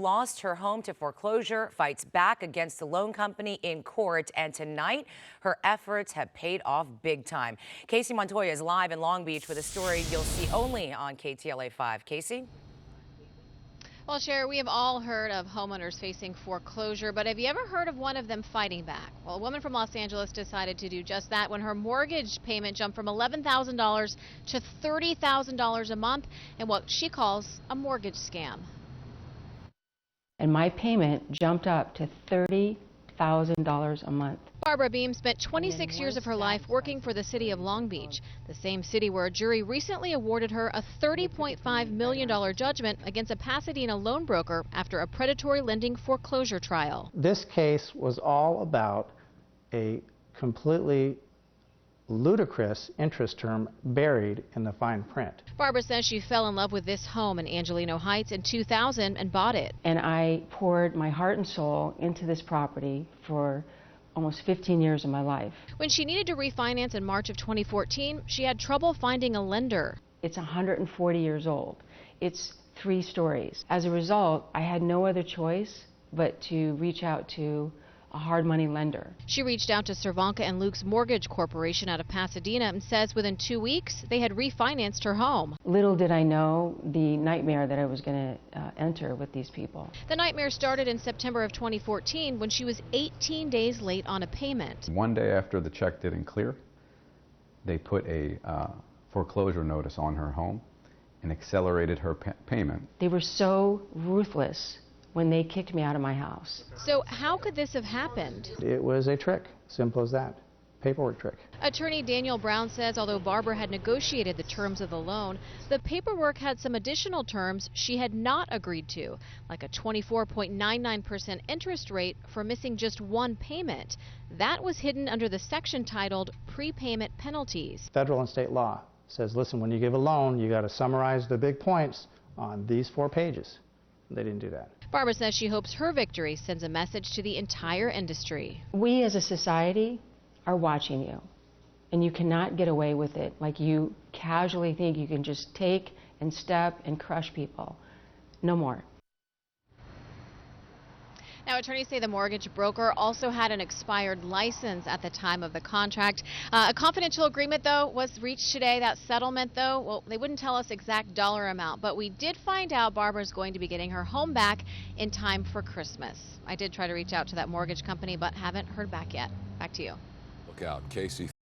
lost her home to foreclosure, fights back against the loan company in court, and tonight her efforts have paid off big time. Casey Montoya is live in Long Beach with a story you'll see only on KTLA 5. Casey? Well, Sherry, we have all heard of homeowners facing foreclosure, but have you ever heard of one of them fighting back? Well, a woman from Los Angeles decided to do just that when her mortgage payment jumped from $11,000 to $30,000 a month in what she calls a mortgage scam. And my payment jumped up to $30,000 a month. Barbara Beam spent 26 years of her life working for the city of Long Beach, the same city where a jury recently awarded her a $30.5 million judgment against a Pasadena loan broker after a predatory lending foreclosure trial. This case was all about a completely ludicrous interest term buried in the fine print. Barbara says she fell in love with this home in Angelino Heights in 2000 and bought it. And I poured my heart and soul into this property for almost 15 years of my life. When she needed to refinance in March of 2014, she had trouble finding a lender. It's 140 years old. It's 3 stories. As a result, I had no other choice but to reach out to a hard money lender. She reached out to Cervanka and Luke's Mortgage Corporation out of Pasadena and says within 2 weeks they had refinanced her home. Little did I know the nightmare that I was going to enter with these people. The nightmare started in September of 2014 when she was 18 days late on a payment. One day after the check didn't clear, they put a foreclosure notice on her home and accelerated her payment. They were so ruthless when they kicked me out of my house. So how could this have happened? It was a trick, simple as that. Paperwork trick. Attorney Daniel Brown says although Barbara had negotiated the terms of the loan, the paperwork had some additional terms she had not agreed to, like a 24.99% interest rate for missing just one payment. That was hidden under the section titled Prepayment Penalties. Federal and state law says, listen, when you give a loan, you got to summarize the big points on these 4 pages. They didn't do that. Barbara says she hopes her victory sends a message to the entire industry. We as a society are watching you, and you cannot get away with it like you casually think you can just take and step and crush people. No more. Now, attorneys say the mortgage broker also had an expired license at the time of the contract. A confidential agreement, though, was reached today. That settlement, though, well, they wouldn't tell us exact dollar amount, but we did find out Barbara's going to be getting her home back in time for Christmas. I did try to reach out to that mortgage company, but haven't heard back yet. Back to you. Look out, Casey.